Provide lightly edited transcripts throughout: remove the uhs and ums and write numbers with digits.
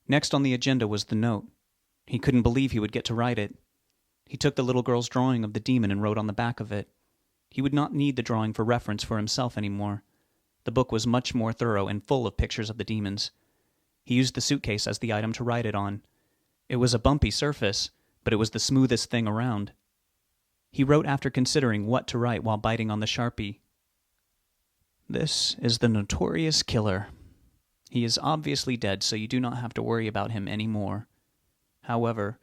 Next on the agenda was the note. He couldn't believe he would get to write it. He took the little girl's drawing of the demon and wrote on the back of it. He would not need the drawing for reference for himself anymore. The book was much more thorough and full of pictures of the demons. He used the suitcase as the item to write it on. It was a bumpy surface, but it was the smoothest thing around. He wrote after considering what to write while biting on the Sharpie. This is the notorious killer. He is obviously dead, so you do not have to worry about him anymore. However,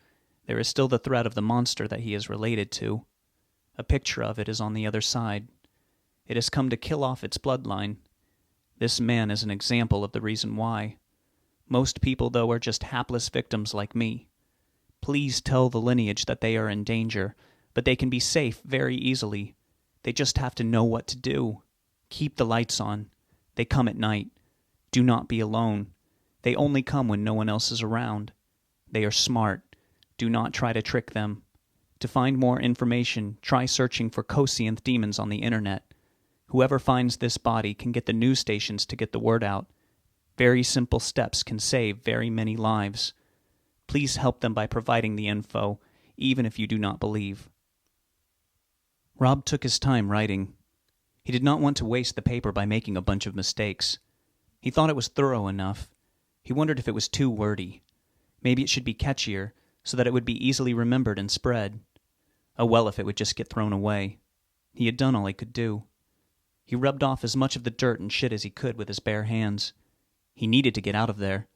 there is still the threat of the monster that he is related to. A picture of it is on the other side. It has come to kill off its bloodline. This man is an example of the reason why. Most people, though, are just hapless victims like me. Please tell the lineage that they are in danger, but they can be safe very easily. They just have to know what to do. Keep the lights on. They come at night. Do not be alone. They only come when no one else is around. They are smart. Do not try to trick them. To find more information, try searching for Kosianth demons on the internet. Whoever finds this body can get the news stations to get the word out. Very simple steps can save very many lives. Please help them by providing the info, even if you do not believe. Rob took his time writing. He did not want to waste the paper by making a bunch of mistakes. He thought it was thorough enough. He wondered if it was too wordy. Maybe it should be catchier, so that it would be easily remembered and spread. Oh well, if it would just get thrown away. He had done all he could do. He rubbed off as much of the dirt and shit as he could with his bare hands. He needed to get out of there.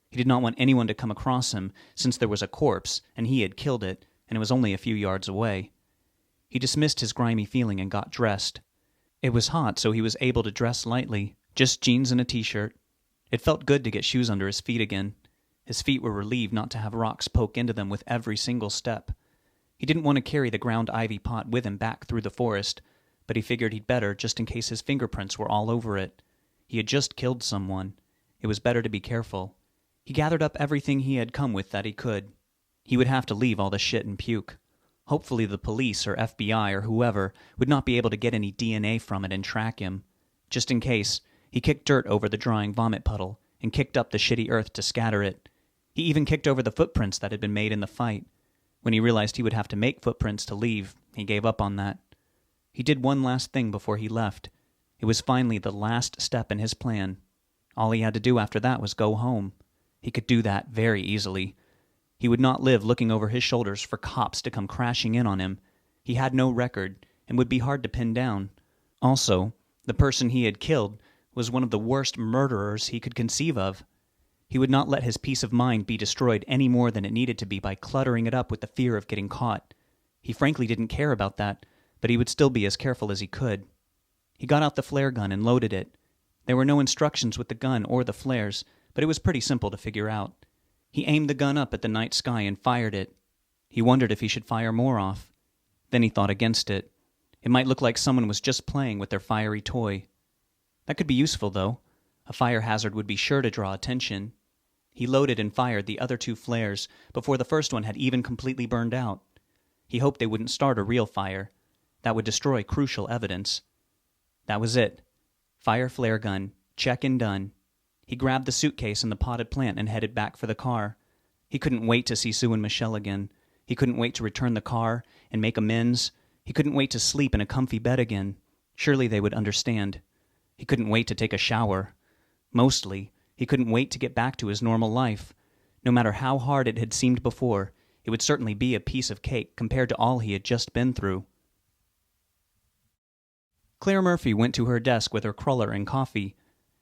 He did not want anyone to come across him, since there was a corpse, and he had killed it, and it was only a few yards away. He dismissed his grimy feeling and got dressed. It was hot, so he was able to dress lightly, just jeans and a t-shirt. It felt good to get shoes under his feet again. His feet were relieved not to have rocks poke into them with every single step. He didn't want to carry the ground ivy pot with him back through the forest, but he figured he'd better just in case his fingerprints were all over it. He had just killed someone. It was better to be careful. He gathered up everything he had come with that he could. He would have to leave all the shit and puke. Hopefully the police or FBI or whoever would not be able to get any DNA from it and track him. Just in case, he kicked dirt over the drying vomit puddle and kicked up the shitty earth to scatter it. He even kicked over the footprints that had been made in the fight. When he realized he would have to make footprints to leave, he gave up on that. He did one last thing before he left. It was finally the last step in his plan. All he had to do after that was go home. He could do that very easily. He would not live looking over his shoulders for cops to come crashing in on him. He had no record and would be hard to pin down. Also, the person he had killed was one of the worst murderers he could conceive of. He would not let his peace of mind be destroyed any more than it needed to be by cluttering it up with the fear of getting caught. He frankly didn't care about that, but he would still be as careful as he could. He got out the flare gun and loaded it. There were no instructions with the gun or the flares, but it was pretty simple to figure out. He aimed the gun up at the night sky and fired it. He wondered if he should fire more off. Then he thought against it. It might look like someone was just playing with their fiery toy. That could be useful, though. A fire hazard would be sure to draw attention. He loaded and fired the other two flares before the first one had even completely burned out. He hoped they wouldn't start a real fire. That would destroy crucial evidence. That was it. Fire flare gun. Check and done. He grabbed the suitcase and the potted plant and headed back for the car. He couldn't wait to see Sue and Michelle again. He couldn't wait to return the car and make amends. He couldn't wait to sleep in a comfy bed again. Surely they would understand. He couldn't wait to take a shower. Mostly, he couldn't wait to get back to his normal life. No matter how hard it had seemed before, it would certainly be a piece of cake compared to all he had just been through. Claire Murphy went to her desk with her cruller and coffee.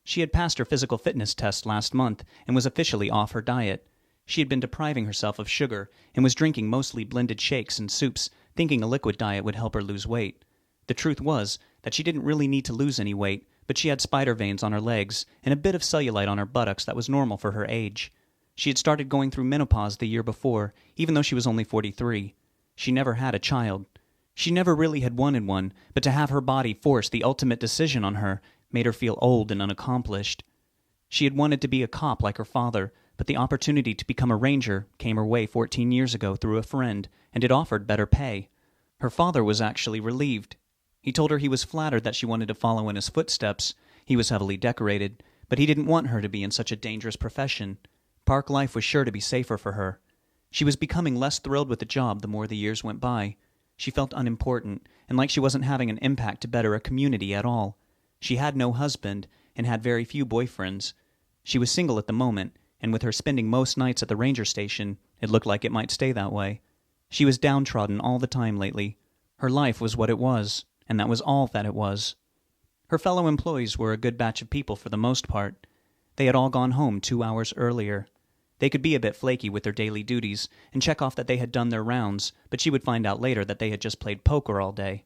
She had passed her physical fitness test last month and was officially off her diet. She had been depriving herself of sugar and was drinking mostly blended shakes and soups, thinking a liquid diet would help her lose weight. The truth was that she didn't really need to lose any weight, but she had spider veins on her legs and a bit of cellulite on her buttocks that was normal for her age. She had started going through menopause the year before, even though she was only 43. She never had a child. She never really had wanted one, but to have her body force the ultimate decision on her made her feel old and unaccomplished. She had wanted to be a cop like her father, but the opportunity to become a ranger came her way 14 years ago through a friend, and it offered better pay. Her father was actually relieved. He told her he was flattered that she wanted to follow in his footsteps. He was heavily decorated, but he didn't want her to be in such a dangerous profession. Park life was sure to be safer for her. She was becoming less thrilled with the job the more the years went by. She felt unimportant, and like she wasn't having an impact to better a community at all. She had no husband, and had very few boyfriends. She was single at the moment, and with her spending most nights at the ranger station, it looked like it might stay that way. She was downtrodden all the time lately. Her life was what it was, and that was all that it was. Her fellow employees were a good batch of people for the most part. They had all gone home 2 hours earlier. They could be a bit flaky with their daily duties and check off that they had done their rounds, but she would find out later that they had just played poker all day.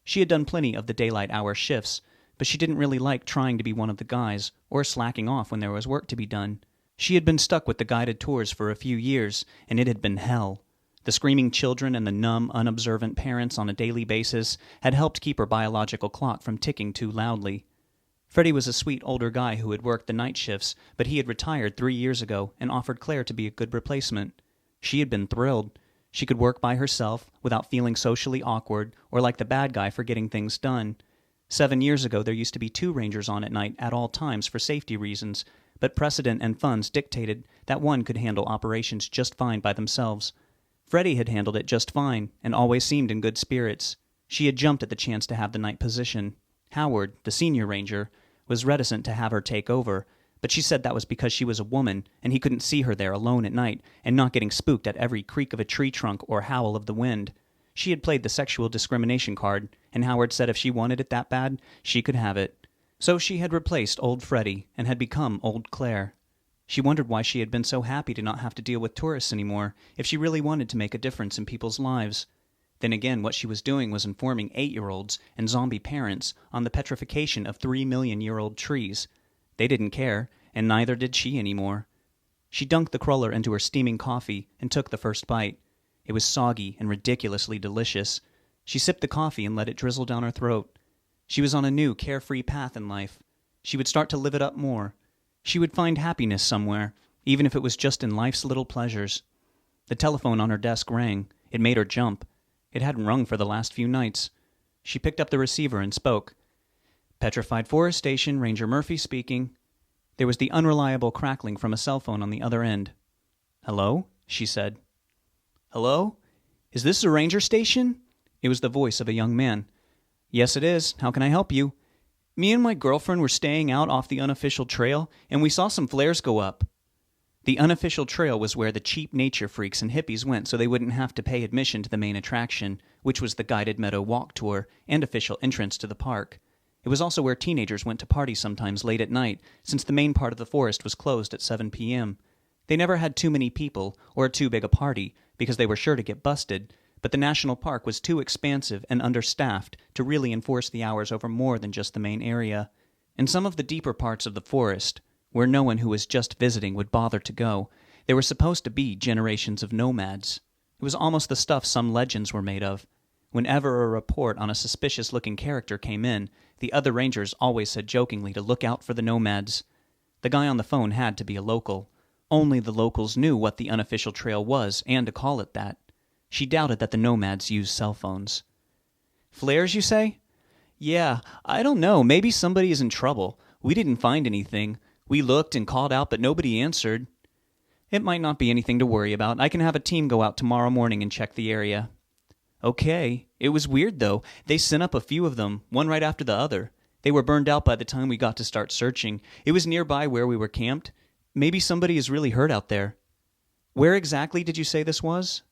She had done plenty of the daylight hour shifts, but she didn't really like trying to be one of the guys or slacking off when there was work to be done. She had been stuck with the guided tours for a few years, and it had been hell. The screaming children and the numb, unobservant parents on a daily basis had helped keep her biological clock from ticking too loudly. Freddie was a sweet older guy who had worked the night shifts, but he had retired 3 years ago and offered Claire to be a good replacement. She had been thrilled. She could work by herself without feeling socially awkward or like the bad guy for getting things done. 7 years ago there used to be 2 rangers on at night at all times for safety reasons, but precedent and funds dictated that one could handle operations just fine by themselves. Freddie had handled it just fine and always seemed in good spirits. She had jumped at the chance to have the night position. Howard, the senior ranger, was reticent to have her take over, but she said that was because she was a woman and he couldn't see her there alone at night and not getting spooked at every creak of a tree trunk or howl of the wind. She had played the sexual discrimination card, and Howard said if she wanted it that bad, she could have it. So she had replaced old Freddie and had become old Claire. She wondered why she had been so happy to not have to deal with tourists anymore if she really wanted to make a difference in people's lives. Then again, what she was doing was informing 8-year-olds and zombie parents on the petrification of 3-million-year-old trees. They didn't care, and neither did she anymore. She dunked the cruller into her steaming coffee and took the first bite. It was soggy and ridiculously delicious. She sipped the coffee and let it drizzle down her throat. She was on a new, carefree path in life. She would start to live it up more. She would find happiness somewhere, even if it was just in life's little pleasures. The telephone on her desk rang. It made her jump. It hadn't rung for the last few nights. She picked up the receiver and spoke. Petrified Forest Station, Ranger Murphy speaking. There was the unreliable crackling from a cell phone on the other end. "Hello?" she said. "Hello? Is this a ranger station?" It was the voice of a young man. "Yes, it is. How can I help you?" "Me and my girlfriend were staying out off the unofficial trail, and we saw some flares go up." The unofficial trail was where the cheap nature freaks and hippies went so they wouldn't have to pay admission to the main attraction, which was the guided meadow walk tour and official entrance to the park. It was also where teenagers went to party sometimes late at night, since the main part of the forest was closed at 7 p.m. They never had too many people or too big a party, because they were sure to get busted, but the national park was too expansive and understaffed to really enforce the hours over more than just the main area. In some of the deeper parts of the forest, where no one who was just visiting would bother to go, there were supposed to be generations of nomads. It was almost the stuff some legends were made of. Whenever a report on a suspicious-looking character came in, the other rangers always said jokingly to look out for the nomads. The guy on the phone had to be a local. Only the locals knew what the unofficial trail was, and to call it that. She doubted that the nomads used cell phones. "Flares, you say?" "Yeah, I don't know. Maybe somebody is in trouble. We didn't find anything. We looked and called out, but nobody answered." "It might not be anything to worry about. I can have a team go out tomorrow morning and check the area." "Okay. It was weird, though. They sent up a few of them, one right after the other. They were burned out by the time we got to start searching. It was nearby where we were camped. Maybe somebody is really hurt out there." "Where exactly did you say this was?"